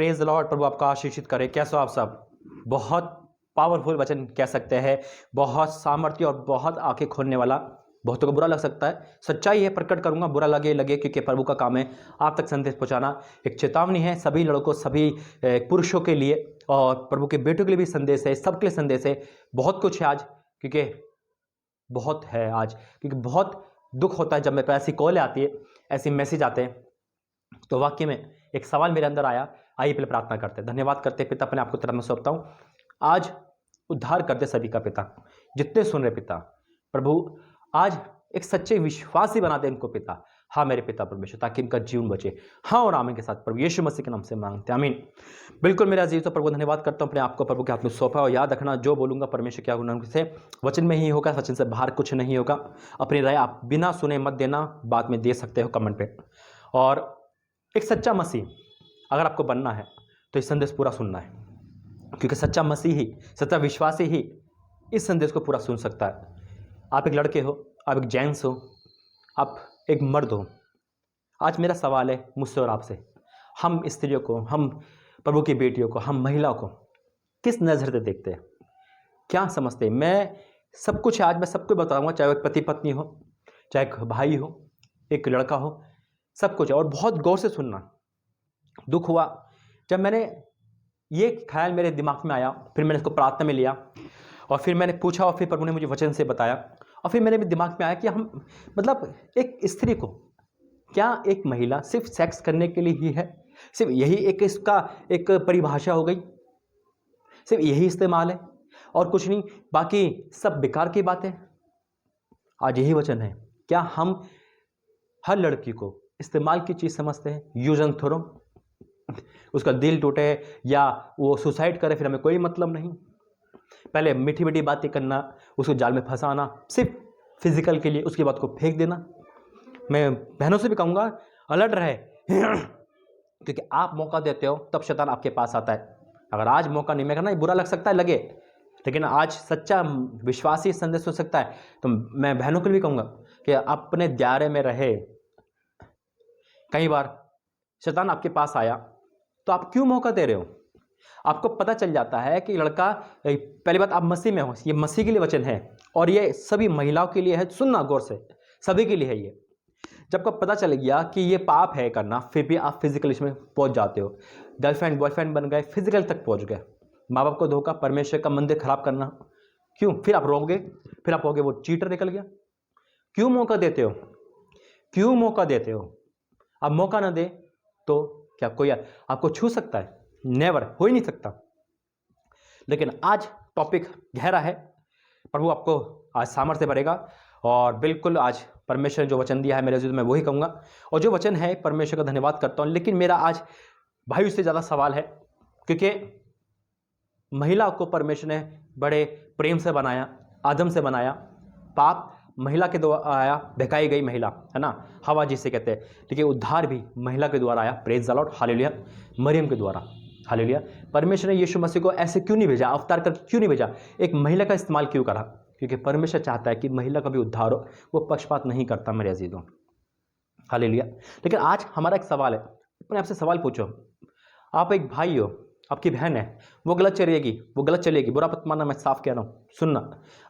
Praise the Lord. प्रभु आपका आशीषित करे। कैसे हो आप सब? बहुत पावरफुल वचन कह सकते हैं, बहुत सामर्थ्य और बहुत आंखें खोलने वाला। बहुतों को बुरा लग सकता है, सच्चाई है, प्रकट करूंगा, बुरा लगे लगे, क्योंकि प्रभु का काम है आप तक संदेश पहुंचाना। एक चेतावनी है सभी लड़कों, सभी पुरुषों के लिए, और प्रभु के बेटों के लिए भी संदेश है, सबके लिए संदेश है। बहुत कुछ है आज, क्योंकि बहुत है आज, क्योंकि बहुत दुख होता है जब मेरे पास ऐसी कॉल आती है, ऐसे मैसेज आते हैं। तो वाकई में एक सवाल मेरे अंदर आया। आइए पहले प्रार्थना करते हैं। धन्यवाद करते पिता, अपने आपको तरफ में सौंपता हूँ। आज उद्धार करते सभी का पिता, जितने सुन रहे पिता, प्रभु आज एक सच्चे विश्वासी बना दे इनको पिता। हाँ मेरे पिता परमेश्वर, ताकि इनका जीवन बचे। हाँ और आमीन के साथ प्रभु यीशु मसीह के नाम से मांगते हैं, आमीन। बिल्कुल मेरा अजीज, तो प्रभु धन्यवाद करता हूँ अपने आपको प्रभु के हाथ में सौंपा। और याद रखना, जो बोलूंगा परमेश्वर क्या गुण से वचन में ही होगा, वचन से बाहर कुछ नहीं होगा। अपनी राय आप बिना सुने मत देना, बाद में दे सकते हो कमेंट पे। और एक सच्चा मसीह अगर आपको बनना है तो इस संदेश पूरा सुनना है, क्योंकि सच्चा मसीह ही, सच्चा विश्वासी ही इस संदेश को पूरा सुन सकता है। आप एक लड़के हो, आप एक जेंट्स हो, आप एक मर्द हो। आज मेरा सवाल है मुझसे और आपसे, हम स्त्रियों को, हम प्रभु की बेटियों को, हम महिलाओं को किस नज़र से देखते हैं, क्या समझते हैं? मैं सब कुछ आज मैं सबको बताऊंगा, चाहे वो एक पति पत्नी हो, चाहे एक भाई हो, एक लड़का हो, सब कुछ है। और बहुत गौर से सुनना। दुख हुआ जब मैंने ये ख्याल मेरे दिमाग में आया, फिर मैंने इसको प्रार्थना में लिया, और फिर मैंने पूछा, और फिर प्रभु ने मुझे वचन से बताया। और फिर मेरे भी दिमाग में आया कि हम मतलब एक स्त्री को, क्या एक महिला सिर्फ सेक्स करने के लिए ही है? सिर्फ यही एक इसका एक परिभाषा हो गई? सिर्फ यही इस्तेमाल है और कुछ नहीं, बाकी सब बेकार की बातें? आज यही वचन है। क्या हम हर लड़की को इस्तेमाल की चीज़ समझते हैं, यूज एंड थ्रो? उसका दिल टूटे या वो सुसाइड करे, फिर हमें कोई मतलब नहीं। पहले मीठी मीठी बातें करना, उसको जाल में फंसाना सिर्फ फिजिकल के लिए, उसके बाद को फेंक देना। मैं बहनों से भी कहूँगा, अलर्ट रहे क्योंकि आप मौका देते हो तब शैतान आपके पास आता है। अगर आज मौका नहीं मिलेगा ना, बुरा लग सकता है, लगे, लेकिन आज सच्चा विश्वासी संदेश हो सकता है। तो मैं बहनों को भी कहूँगा कि अपने दायरे में रहे। कई बार शैतान आपके पास आया तो आप क्यों मौका दे रहे हो? आपको पता चल जाता है कि लड़का, पहली बात आप मसीह में हो, ये मसीह के लिए वचन है, और ये सभी महिलाओं के लिए है। सुनना गौर से, सभी के लिए है ये। जब को पता चल गया कि ये पाप है करना, फिर भी आप फिजिकल इसमें पहुंच जाते हो। गर्लफ्रेंड बॉयफ्रेंड बन गए, फिजिकल तक पहुंच गए। माँ बाप को धोखा, परमेश्वर का मंदिर खराब करना, क्यों? फिर आप रोगे, फिर आप कहोगे वो चीटर निकल गया। क्यों मौका देते हो? क्यों मौका देते हो? आप मौका ना दे तो क्या कोई आपको छू सकता है? नेवर, हो ही नहीं सकता। लेकिन आज टॉपिक गहरा है। प्रभु आपको आज सामर्थ्य भरेगा, और बिल्कुल आज परमेश्वर ने जो वचन दिया है मेरे जीवन में वही कहूँगा। और जो वचन है, परमेश्वर का धन्यवाद करता हूँ। लेकिन मेरा आज भाई से ज़्यादा सवाल है, क्योंकि महिला को परमेश्वर ने बड़े प्रेम से बनाया, आदम से बनाया। पाप महिला के द्वारा आया, बहकाई गई महिला, है ना, हवा जिसे कहते हैं। लेकिन उद्धार भी महिला के द्वारा आया, प्रेज द लॉर्ड, हालेलुया, मरियम के द्वारा, हालेलुया। परमेश्वर ने यीशु मसीह को ऐसे क्यों नहीं भेजा, अवतार कर क्यों नहीं भेजा, एक महिला का इस्तेमाल क्यों करा? क्योंकि परमेश्वर चाहता है कि महिला का भी उद्धार हो। वो पक्षपात नहीं करता मेरे अजीजों, हालेलुया। लेकिन आज हमारा एक सवाल है, अपने आपसे सवाल पूछो। आप एक भाई हो, आपकी बहन है, वो गलत चलेगी, वो गलत चलेगी, बुरा मत मानना, मैं साफ कह रहा हूँ, सुनना।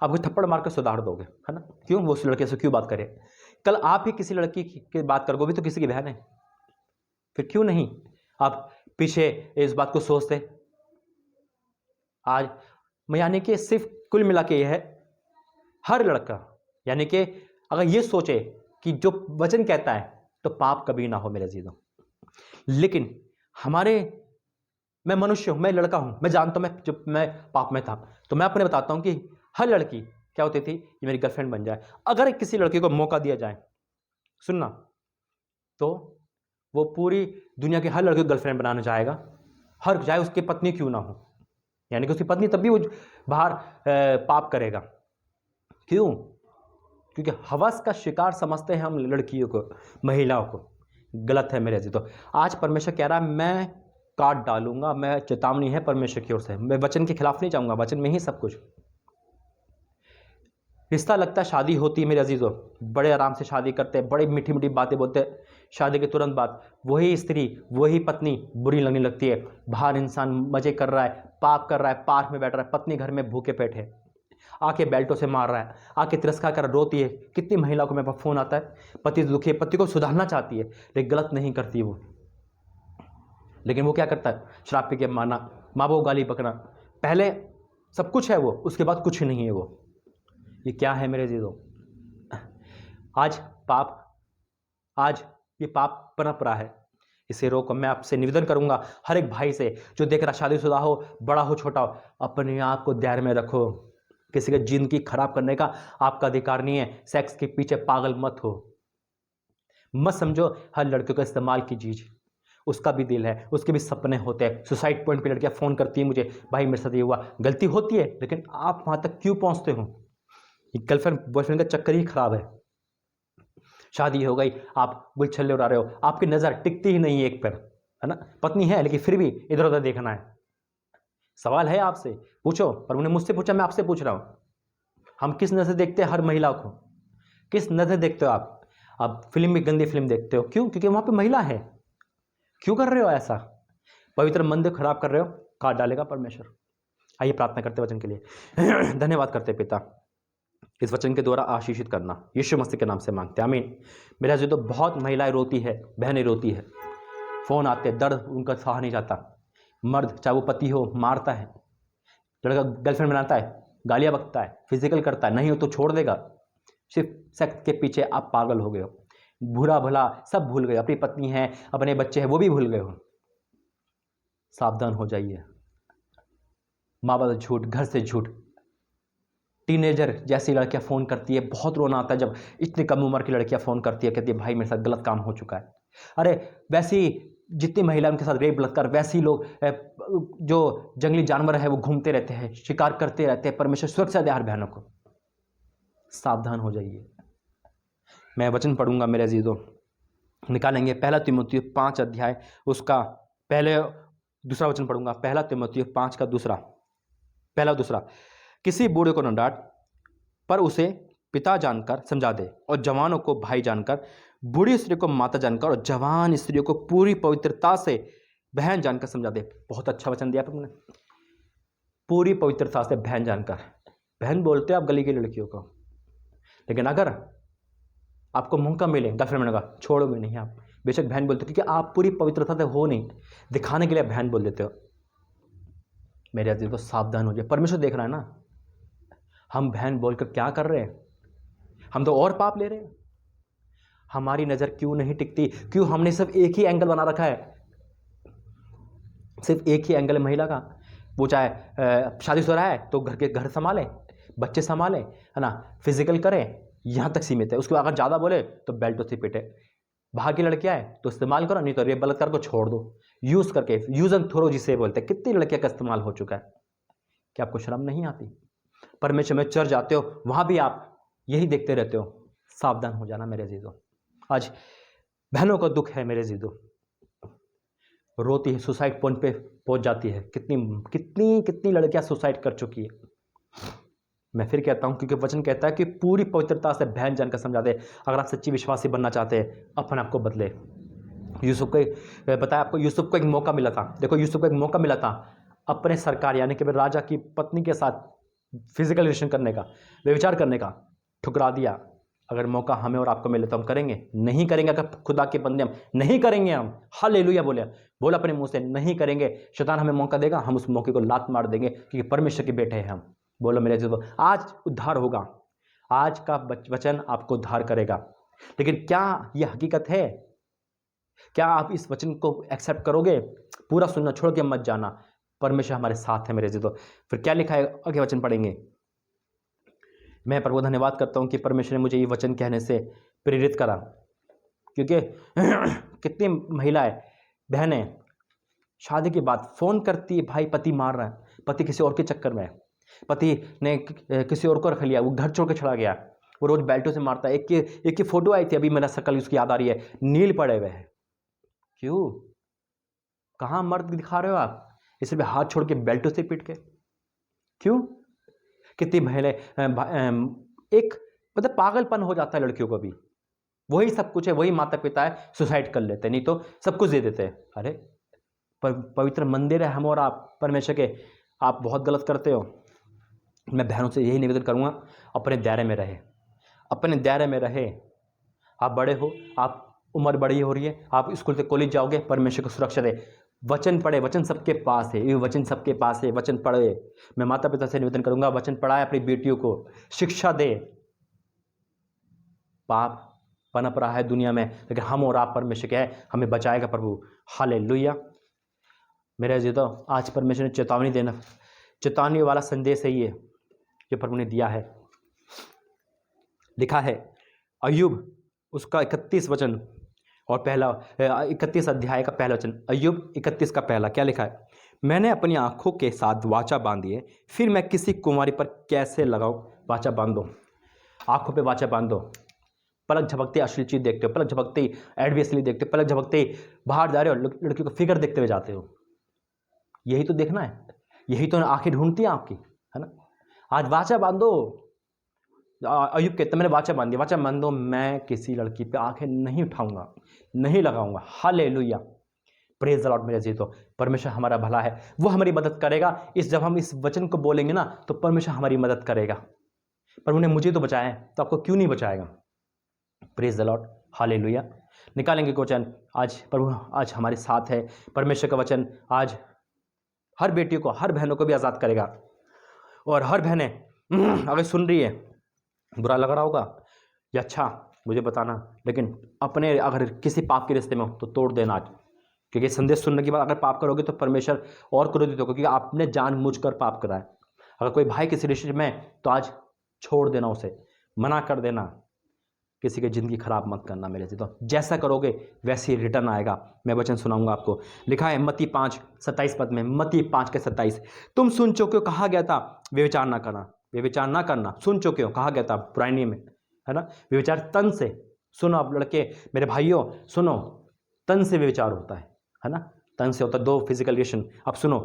आप कोई थप्पड़ मार कर सुधार दोगे, है ना? क्यों? वो उस लड़के से क्यों बात करे? कल आप ही किसी लड़की की बात करोगे, भी तो किसी की बहन है, फिर क्यों नहीं आप पीछे इस बात को सोचते? आज यानी कि सिर्फ कुल मिला के ये है, हर लड़का यानी कि अगर ये सोचे कि जो वचन कहता है तो पाप कभी ना हो मेरे अजीजों। लेकिन मैं मनुष्य हूं, मैं लड़का हूं, मैं जानता हूं जब मैं पाप में था, तो मैं अपने बताता हूं कि हर लड़की क्या होती थी, ये मेरी गर्लफ्रेंड बन जाए। अगर किसी लड़की को मौका दिया जाए, सुनना, तो वो पूरी दुनिया की हर लड़की को गर्लफ्रेंड बनाना चाहेगा, हर, चाहे उसकी पत्नी क्यों ना हो। यानी कि उसकी पत्नी तब भी वो बाहर पाप करेगा। क्यों? क्योंकि हवस का शिकार समझते हैं हम लड़कियों को, महिलाओं को। गलत है मेरे जी। तो आज परमेश्वर कह रहा है मैं काट डालूंगा, मैं चेतावनी है परमेश्वर की ओर से, मैं वचन के खिलाफ नहीं जाऊंगा, वचन में ही सब कुछ। रिश्ता लगता है, शादी होती है मेरे अजीजों, बड़े आराम से शादी करते हैं, बड़ी मीठी मीठी बातें बोलते हैं, शादी के तुरंत बाद वही स्त्री, वही पत्नी बुरी लगने लगती है। बाहर इंसान मजे कर रहा है, पाप कर रहा है, पार्क में बैठ रहा है, पत्नी घर में भूखे पेट है, आके बेल्टों से मार रहा है, आके तिरस्कार कर रोती है। कितनी महिलाओं को मेरे पास फोन आता है, पति दुखी है, पति को सुधारना चाहती है लेकिन गलत नहीं करती वो, लेकिन वो क्या करता है, शराब पी के मारना, माँ बाप को गाली बकना, पहले सब कुछ है वो, उसके बाद कुछ नहीं है वो। ये क्या है मेरे जीजों? आज ये पाप पनप रहा है, इसे रोको। मैं आपसे निवेदन करूंगा हर एक भाई से जो देख रहा, शादीशुदा हो, बड़ा हो, छोटा हो, अपने आप को ध्यान में रखो। किसी की जिंदगी खराब करने का आपका अधिकार नहीं है। सेक्स के पीछे पागल मत हो, मत समझो हर लड़कियों का इस्तेमाल की चीज। उसका भी दिल है, उसके भी सपने होते हैं। सुसाइड पॉइंट पे लड़कियां फोन करती है मुझे, भाई मेरे साथ ये हुआ। गलती होती है लेकिन आप वहां तक क्यों पहुंचते हो? गर्लफ्रेंड बॉयफ्रेंड का चक्कर ही खराब है। शादी हो गई, आप गुलछल्ले उड़ा रहे हो, आपकी नजर टिकती ही नहीं है एक पर, है ना? पत्नी है लेकिन फिर भी इधर उधर देखना है। सवाल है आपसे, पूछो। पर उन्हें मुझसे पूछा, मैं आपसे पूछ रहा हूं। हम किस नजर देखते हैं हर महिला को? किस नजर देखते हो आप फिल्म में गंदी फिल्म देखते हो, क्यों? क्योंकि वहां पे महिला है। क्यों कर रहे हो ऐसा? पवित्र मंदिर खराब कर रहे हो, काट डालेगा परमेश्वर। आइए प्रार्थना करते वचन के लिए। धन्यवाद करते पिता, इस वचन के द्वारा आशीषित करना, यीशु मसीह के नाम से मांगते हैं, आमीन। मेरा जो तो बहुत महिलाएं रोती है, बहनें रोती है, फोन आते, दर्द उनका सहा नहीं जाता। मर्द चाहे वो पति हो मारता है, लड़का गर्लफ्रेंड बनाता है, गालियां बकता है, फिजिकल करता है, नहीं हो तो छोड़ देगा। सिर्फ सेक्स के पीछे आप पागल हो गए हो, बुरा भला सब भूल गए, अपनी पत्नी है, अपने बच्चे हैं, वो भी भूल गए हो। सावधान हो जाइए। माँ बाप झूठ, घर से झूठ, टीनेजर जैसी लड़कियां फ़ोन करती है, बहुत रोना आता है जब इतनी कम उम्र की लड़कियां फ़ोन करती है, कहती है भाई मेरे साथ गलत काम हो चुका है। अरे वैसी जितनी महिला उनके साथ रेप बलात्कार, वैसे लोग जो जंगली जानवर है वो घूमते रहते हैं, शिकार करते रहते हैं। परमेश्वर सुरक्षा दे हर बहनों को। सावधान हो जाइए। मैं वचन पढ़ूंगा मेरे अजीजों, निकालेंगे 1 तीमुथियुस 5 अध्याय, उसका पहले दूसरा वचन पढ़ूंगा। 1 तीमुथियुस 5 का दूसरा, पहला दूसरा। किसी बूढ़े को न डांट, पर उसे पिता जानकर समझा दे, और जवानों को भाई जानकर, बूढ़ी स्त्री को माता जानकर, और जवान स्त्रियों को पूरी पवित्रता से बहन जानकर समझा दे। बहुत अच्छा वचन दिया तुमने, पूरी पवित्रता से बहन जानकर। बहन बोलते हो आप गली की लड़कियों को, लेकिन अगर आपको मौका मिले गर्लफ्रेंड बनने का, छोड़ोगे नहीं आप, बेशक बहन बोलते हो, क्योंकि आप पूरी पवित्रता से हो नहीं, दिखाने के लिए बहन बोल देते हो। मेरे अजीज को सावधान हो जाए, परमेश्वर देख रहा है ना। हम बहन बोलकर क्या कर रहे हैं? हम तो और पाप ले रहे हैं। हमारी नजर क्यों नहीं टिकती? क्यों हमने सिर्फ एक ही एंगल बना रखा है? सिर्फ एक ही एंगल है महिला का। वो चाहे शादी हो रहा है तो घर संभाले, बच्चे संभाले, है ना, फिजिकल करें, यहां तक सीमित है। उसके बाद अगर ज्यादा बोले तो बेल्टों से पिटे। बाहर की लड़कियां है तो इस्तेमाल करो, नहीं तो रेप बलात्कार को छोड़ दो। यूज करके, यूज एंड थ्रो जिसे बोलते हैं, कितनी लड़कियां का इस्तेमाल हो चुका है। क्या आपको शर्म नहीं आती? परमेश्वर में चर्च जाते हो, वहां भी आप यही देखते रहते हो। सावधान हो जाना मेरे अजीजों। आज बहनों का दुख है मेरे अजीजों, रोती है, सुसाइड पॉइंट पे पहुंच जाती है। कितनी कितनी कितनी लड़कियां सुसाइड कर चुकी है। मैं फिर कहता हूं, क्योंकि वचन कहता है कि पूरी पवित्रता से बहन जानकर समझा दे। अगर आप सच्ची विश्वासी बनना चाहते हैं, अपने आप को बदले। यूसुफ को बताया, आपको यूसुफ को एक मौका मिला था। देखो, यूसुफ को एक मौका मिला था अपने सरकार यानी कि राजा की पत्नी के साथ फिजिकल रिलेशन करने का, व्यभिचार करने का, ठुकरा दिया। अगर मौका हमें और आपको मिले तो हम करेंगे? नहीं करेंगे। अगर खुदा के बंदे हम नहीं करेंगे, हम हालेलुया बोल अपने मुंह से नहीं करेंगे, शैतान हमें मौका देगा, हम उस मौके को लात मार देंगे, क्योंकि परमेश्वर के बेटे हैं हम। बोलो मेरे जीवो, आज उद्धार होगा। आज का वचन आपको उद्धार करेगा। लेकिन क्या यह हकीकत है? क्या आप इस वचन को एक्सेप्ट करोगे? पूरा सुनना, छोड़ के मत जाना। परमेश्वर हमारे साथ है मेरे जीवो। फिर क्या लिखा है, आगे वचन पढ़ेंगे। मैं प्रभु धन्यवाद करता हूं कि परमेश्वर ने मुझे ये वचन कहने से प्रेरित करा, क्योंकि कितनी महिलाएं, बहनें शादी के बाद फोन करती है, भाई पति मार रहा है, पति किसी और के चक्कर में है, पति ने किसी और को रख लिया, वो घर छोड़ के चला गया, वो रोज बेल्टों से मारता है। एक की फोटो आई थी अभी, मेरा शकल उसकी याद आ रही है, नील पड़े हुए हैं। क्यों? कहां मर्द दिखा रहे हो आप? इसलिए हाथ छोड़ के बेल्टों से पीट के। क्यों? कितनी महिलाएं, एक मतलब पागलपन हो जाता है लड़कियों को भी। वही सब कुछ है, वही माता पिता है, सुसाइड कर लेते हैं, नहीं तो सब कुछ दे देते हैं। अरे पवित्र मंदिर है हम और आप परमेश्वर के, आप बहुत गलत करते हो। मैं बहनों से यही निवेदन करूँगा, अपने दायरे में रहे, अपने दायरे में रहे। आप बड़े हो, आप उम्र बड़ी हो रही है, आप स्कूल से कॉलेज जाओगे, परमेश्वर को सुरक्षा दे, वचन पढ़े, वचन सबके पास है, ये वचन सबके पास है, वचन पढ़े। मैं माता पिता से निवेदन करूंगा, वचन पढ़ाए अपनी बेटियों को, शिक्षा दे। पाप पनप रहा है दुनिया में, लेकिन हम और आप परमेश्वर के हैं, हमें बचाएगा प्रभु। हालेलुया। मेरे जी, तो आज परमेश्वर ने चेतावनी वाला संदेश है ये जो प्रभु ने दिया है। लिखा है अय्यूब उसका 31 वचन और पहला 31 अध्याय का पहला वचन, अय्यूब 31 का पहला, क्या लिखा है? मैंने अपनी आंखों के साथ वाचा बांधी है, फिर मैं किसी कुमारी पर कैसे लगाऊं? वाचा बांधो, आंखों पे वाचा बांधो। पलक झपकते अश्लील चीज देखते हो, पलक झपकते एडवीएसली देखते हो, पलक झपकते बाहर जा रहे हो, लड़कियों को फिगर देखते हुए जाते हो। यही तो देखना है, यही तो आंखें ढूंढती हैं आपकी, है ना? आज वाचा बांधो। अय्यूब कहते मैंने वाचा बांध दिया, वाचा बांधो, मैं किसी लड़की पे आंखें नहीं उठाऊंगा, नहीं लगाऊंगा। Hallelujah, praise the Lord. मेरे जी, तो परमेश्वर हमारा भला है, वो हमारी मदद करेगा। जब हम इस वचन को बोलेंगे ना, तो परमेश्वर हमारी मदद करेगा। पर उन्हें मुझे तो बचाया है, तो आपको क्यों नहीं बचाएगा? Praise the Lord, hallelujah. निकालेंगे वचन, आज प्रभु आज हमारे साथ है। परमेश्वर का वचन आज हर बेटियों को, हर बहनों को भी आज़ाद करेगा। और हर बहनें अगर सुन रही है, बुरा लग रहा होगा या अच्छा, मुझे बताना, लेकिन अपने अगर किसी पाप के रिश्ते में हो तो तोड़ देना आज, क्योंकि संदेश सुनने के बाद अगर पाप करोगे तो परमेश्वर और क्रोधित होगा, क्योंकि आपने जानबूझकर पाप करा है। अगर कोई भाई किसी रिश्ते में तो आज छोड़ देना, उसे मना कर देना, किसी की ज़िंदगी खराब मत करना मेरे से। तो जैसा करोगे वैसे ही रिटर्न आएगा। मैं वचन सुनाऊंगा आपको। लिखा है मत्ती 5:27 पद में, मत्ती 5:27, तुम सुन चुके हो, कहा गया था व्यभिचार ना करना, व्यभिचार ना करना, सुन चुके हो, कहा गया था पुरानी में, है ना? व्यभिचार तन से, सुनो आप लड़के, मेरे भाइयों सुनो, तन से व्यभिचार होता है ना? तन से होता है, 2 फिजिकल रिलेशन। अब सुनो,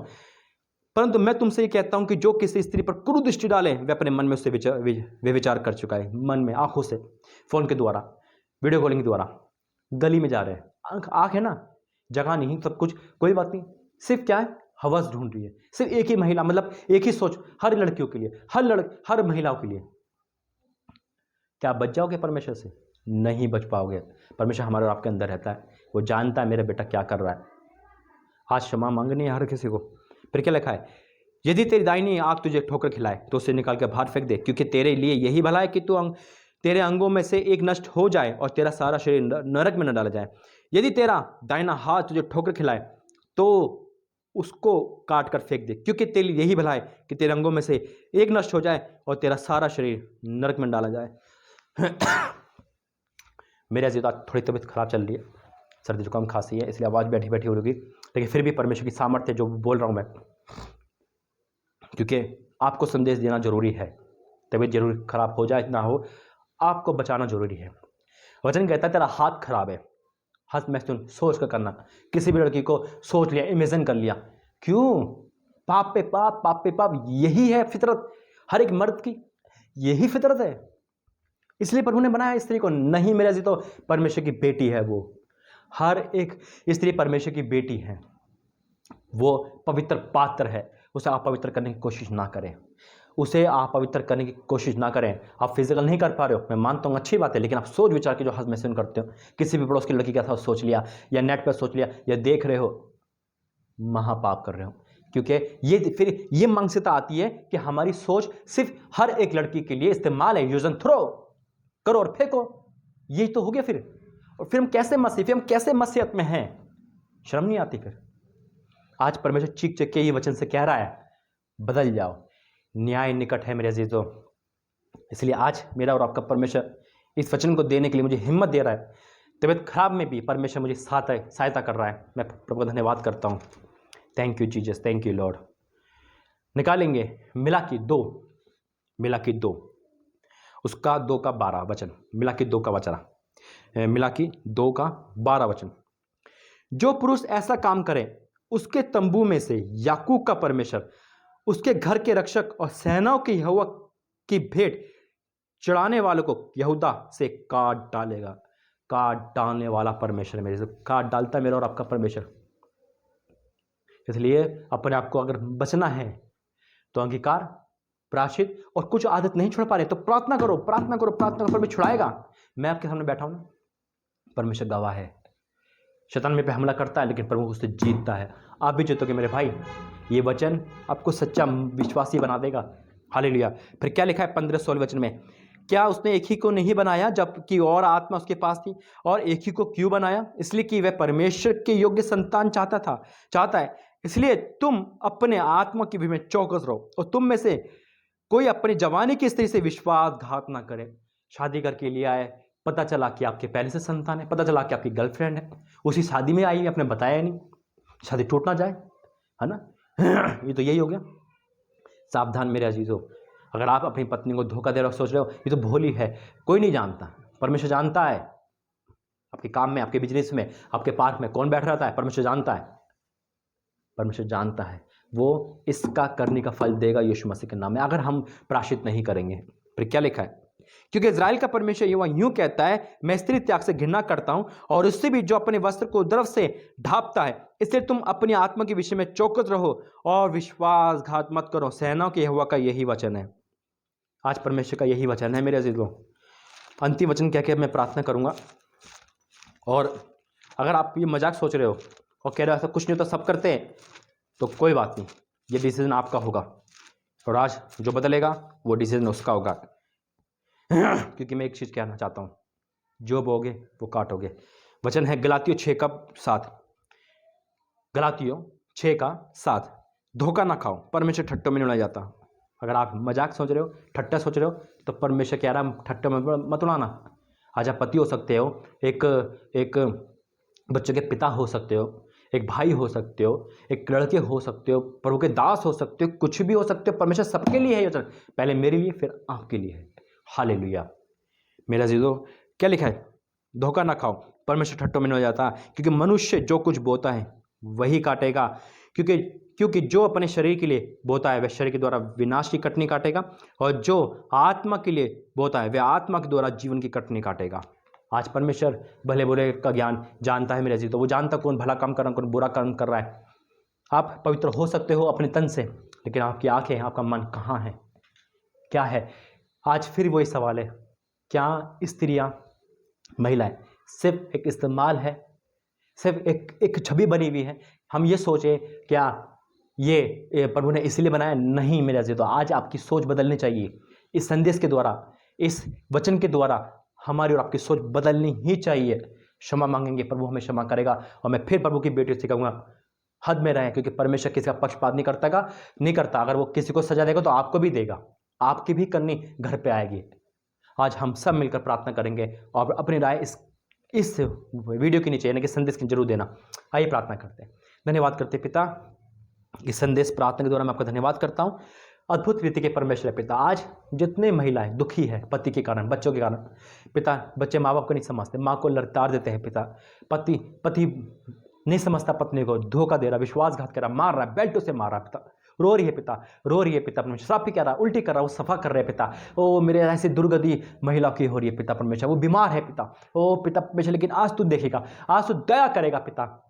परंतु मैं तुमसे ये कहता हूं कि जो किसी स्त्री पर क्रूर दृष्टि डाले वह अपने मन में उससे विचार कर चुका है। मन में, आंखों से, फोन के द्वारा, वीडियो कॉलिंग के द्वारा, गली में जा रहे हैं, आंख है ना, जगह नहीं, सब कुछ, कोई बात नहीं, सिर्फ क्या है, हवस ढूंढ रही है, सिर्फ एक ही महिला, मतलब एक ही सोच हर लड़कियों के लिए, हर महिलाओं के लिए। क्या आप बच जाओगे परमेश्वर से? नहीं बच पाओगे। परमेश्वर हमारे और आपके अंदर रहता है, वो जानता है मेरा बेटा क्या कर रहा है। आज क्षमा मांगनी है हर किसी को। फिर क्या लिखा है? यदि तेरी दाहिनी आंख तुझे ठोकर खिलाए तो उसे निकाल कर बाहर फेंक दे, क्योंकि तेरे लिए यही भला है कि तेरे अंगों में से एक नष्ट हो जाए और तेरा सारा शरीर नरक में न डाला जाए। यदि तेरा दाहिना हाथ तुझे ठोकर खिलाए तो उसको काट कर फेंक दे, क्योंकि तेरे लिए यही भला है कि तेरे अंगों में से एक नष्ट हो जाए और तेरा सारा शरीर नरक में डाला जाए। मेरे अजीज, थोड़ी तबीयत खराब चल रही है, सर्दी जुकाम खांसी है, इसलिए आवाज़ बैठी बैठी होगी, लेकिन फिर भी परमेश्वर की सामर्थ्य जो बोल रहा हूँ मैं, क्योंकि आपको संदेश देना जरूरी है। तबीयत जरूर खराब हो जाए ना हो, आपको बचाना जरूरी है। वचन कहता है तेरा हाथ खराब है, हाथ में सुन सोच कर करना। किसी भी लड़की को सोच लिया, इमेजिन कर लिया, क्यों? पाप पे पाप, पाप पे पाप, यही है फितरत हर एक मर्द की, यही फितरत है। इसलिए प्रभु ने बनाया स्त्री को। नहीं मेरा जी, तो परमेश्वर की बेटी है वो। हर एक स्त्री परमेश्वर की बेटी है, वो पवित्र पात्र है। उसे आप पवित्र करने की कोशिश ना करें, उसे आप पवित्र करने की कोशिश ना करें। आप फिजिकल नहीं कर पा रहे हो, मैं मानता हूँ अच्छी बात है, लेकिन आप सोच विचार के जो हद में सुन करते हो, किसी भी पड़ोस की लड़की के साथ सोच लिया या नेट पर सोच लिया या देख रहे हो, महापाप कर रहे हो। क्योंकि ये फिर ये मानसिकता आती है कि हमारी सोच सिर्फ हर एक लड़की के लिए इस्तेमाल है, यूज एंड थ्रो, करो और फेंको, यही तो हो गया फिर। और फिर हम कैसे मसीहत में हैं? शर्म नहीं आती फिर? आज परमेश्वर चीख चीख के ये वचन से कह रहा है, बदल जाओ, न्याय निकट है मेरे अजीजों। इसलिए आज मेरा और आपका परमेश्वर इस वचन को देने के लिए मुझे हिम्मत दे रहा है। तबीयत खराब में भी परमेश्वर मुझे सहायता कर रहा है। मैं प्रभु का धन्यवाद करता हूँ। Thank you Jesus, thank you Lord. निकालेंगे मिलाकी 2 उसका 2 का 12 वचन, मिलाकी 2 का वचन, मिलाकी 2 का 12 वचन। जो पुरुष ऐसा काम करे उसके तंबू में से याकूब का परमेश्वर उसके घर के रक्षक और सेनाओं की यहोवा की भेंट चढ़ाने वालों को यहूदा से काट डालेगा। काट डालने वाला परमेश्वर मेरे से काट डालता है मेरा और आपका परमेश्वर। इसलिए अपने आप को अगर बचना है तो अंगीकार, प्रायश्चित और कुछ आदत नहीं छोड़ पा रहे तो प्रार्थना करो, प्रार्थना करो, प्रार्थना करो, परमेश्वर छुड़ाएगा। मैं आपके सामने बैठा हूं ना, परमेश्वर गवाह है। शैतान मेरे पे हमला करता है लेकिन प्रभु उससे जीतता है। आप भी जीतोगे मेरे भाई। ये वचन आपको सच्चा विश्वासी बना देगा। हालेलुया। फिर क्या लिखा है 15-16 वचन में, क्या उसने एक ही को नहीं बनाया जबकि और आत्मा उसके पास थी? और एक ही को क्यों बनाया? इसलिए कि वह परमेश्वर के योग्य संतान चाहता है। इसलिए तुम अपने आत्मा की भी में चौकस रहो और तुम में से कोई अपनी जवानी की स्त्री से विश्वासघात ना करे। शादी करके लिया है, पता चला कि आपके पहले से संतान है, पता चला कि आपकी गर्लफ्रेंड है, उसी शादी में आई, आपने बताया नहीं, शादी टूट ना जाए, है ना। ये तो यही हो गया। सावधान मेरे अजीजों, अगर आप अपनी पत्नी को धोखा दे रहे हो, सोच रहे हो ये तो भोली है, कोई नहीं जानता, परमेश्वर जानता है। आपके काम में, आपके बिजनेस में, आपके पार्क में कौन बैठ रहता है, परमेश्वर जानता है। परमेश्वर जानता है, वो इसका करने का फल देगा यीशु मसीह के नाम में, अगर हम प्रायश्चित नहीं करेंगे। फिर क्या लिखा है, क्योंकि इजराइल का परमेश्वर यूं कहता है, मैं स्त्री त्याग से घृणा करता हूं और उससे भी जो अपने वस्त्र को द्रव से ढांपता है। इसलिए तुम अपनी आत्मा के विषय में चौकस रहो और विश्वासघात मत करो। सेनाओं के यहोवा का यही वचन है। आज परमेश्वर का यही वचन है मेरे अजीजों। अंतिम वचन कह के मैं प्रार्थना करूंगा। और अगर आप ये मजाक सोच रहे हो और कह रहे हो ऐसा कुछ नहीं होता, सब करते हैं, तो कोई बात नहीं, ये डिसीजन आपका होगा और आज जो बदलेगा वो डिसीजन उसका होगा। क्योंकि मैं एक चीज़ कहना चाहता हूँ, जो बोगे वो काटोगे। वचन है गलातियों 6:7, गलातियों 6:7, धोखा ना खाओ, परमेश्वर ठट्टों में नहीं उड़ाया जाता। अगर आप मजाक सोच रहे हो, ठट्टा सोच रहे हो, तो परमेश्वर कह रहा है ठट्टों में मत उड़ाना। आज आप पति हो सकते हो, एक बच्चों के पिता हो सकते हो, एक भाई हो सकते हो, एक लड़के हो सकते हो, प्रभु के दास हो सकते हो, कुछ भी हो सकते हो। परमेश्वर सबके लिए है ये वचन, पहले मेरे लिए फिर आपके लिए है। हालेलुया। मेरा अजीजों, क्या लिखा है, धोखा ना खाओ, परमेश्वर ठट्टों में नहीं हो जाता। क्योंकि मनुष्य जो कुछ बोता है वही काटेगा। क्योंकि जो अपने शरीर के लिए बोता है वह शरीर के द्वारा विनाश की कटनी काटेगा, और जो आत्मा के लिए बोता है वह आत्मा के द्वारा जीवन की कटनी काटेगा। आज परमेश्वर भले बुरे का ज्ञान जानता है मेरे अजीजों, वो जानता कौन भला काम कर रहा है, कौन बुरा काम कर रहा है। आप पवित्र हो सकते हो अपने तन से, लेकिन आपकी आंखें, आपका मन कहाँ है, क्या है? आज फिर वही सवाल है, क्या स्त्रियां, महिलाएं सिर्फ एक इस्तेमाल है, सिर्फ एक छवि बनी हुई है? हम ये सोचे क्या ये प्रभु ने इसलिए बनाया? नहीं मेरे अजीजों, तो आज आपकी सोच बदलनी चाहिए। इस संदेश के द्वारा, इस वचन के द्वारा हमारी और आपकी सोच बदलनी ही चाहिए। क्षमा मांगेंगे, प्रभु हमें क्षमा करेगा। और मैं फिर प्रभु की बेटी से कहूँगा, हद में रहें, क्योंकि परमेश्वर किसी का पक्षपात नहीं करता। अगर वो किसी को सजा देगा तो आपको भी देगा, आपकी भी करनी घर पे आएगी। आज हम सब मिलकर प्रार्थना करेंगे और अपनी राय इस वीडियो के नीचे यानी कि संदेश की जरूर देना। आइए प्रार्थना करते हैं। धन्यवाद करते पिता, इस संदेश प्रार्थना के द्वारा मैं आपका धन्यवाद करता हूँ। अद्भुत रीति के परमेश्वर पिता, आज जितने महिलाएं दुखी है पति के कारण, बच्चों के कारण पिता, बच्चे माँ बाप को नहीं समझते, माँ को लड़तार देते हैं पिता, पति नहीं समझता पत्नी को, धोखा दे रहा, विश्वासघात कर रहा, मार रहा, बेल्टों से मार रहा पिता, रो रही है पिता, रो रही है पिता परमेश्वर, श्राप भी कर रहा, उल्टी कर रहा, वो सफा कर रहे हैं पिता। ओ मेरे ऐसी दुर्गति महिला की हो रही है पिता परमेश्वर, वो बीमार है पिता, ओ पिता परमेश्वर, लेकिन आज तू देखेगा, आज तू दया करेगा पिता।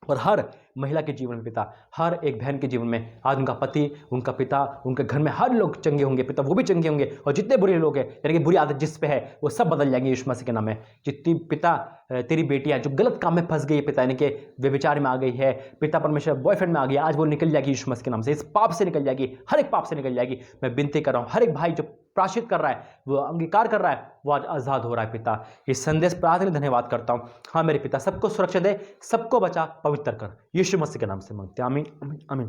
और हर महिला के जीवन में पिता, हर एक बहन के जीवन में आज उनका पति, उनका पिता, उनके घर में हर लोग चंगे होंगे पिता, वो भी चंगे होंगे, और जितने बुरे लोग हैं यानी कि बुरी आदत जिस पे है वो सब बदल जाएंगे यीशु मसीह के नाम में। जितनी पिता तेरी बेटियां जो गलत काम में फंस गई है पिता, यानी कि व्यभिचार में आ गई है पिता परमेश्वर, बॉयफ्रेंड में आ गई, आज वो निकल जाएगी यीशु मसीह के नाम से, इस पाप से निकल जाएगी, हर एक पाप से निकल जाएगी। मैं विनती कर रहा हूँ, हर एक भाई जो प्रायश्चित कर रहा है, वो अंगीकार कर रहा है, वो आज आज़ाद हो रहा है पिता। इस संदेश प्रार्थना धन्यवाद करता हूँ। हाँ मेरे पिता, सबको सुरक्षा दे, सबको बचा, पवित्र कर, यीशु मसीह के नाम से मांगते हैं, आमीन आमीन आमीन।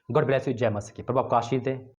गॉड ब्लेस यू, जय मसीह की। प्रभु आपको आशीष दे।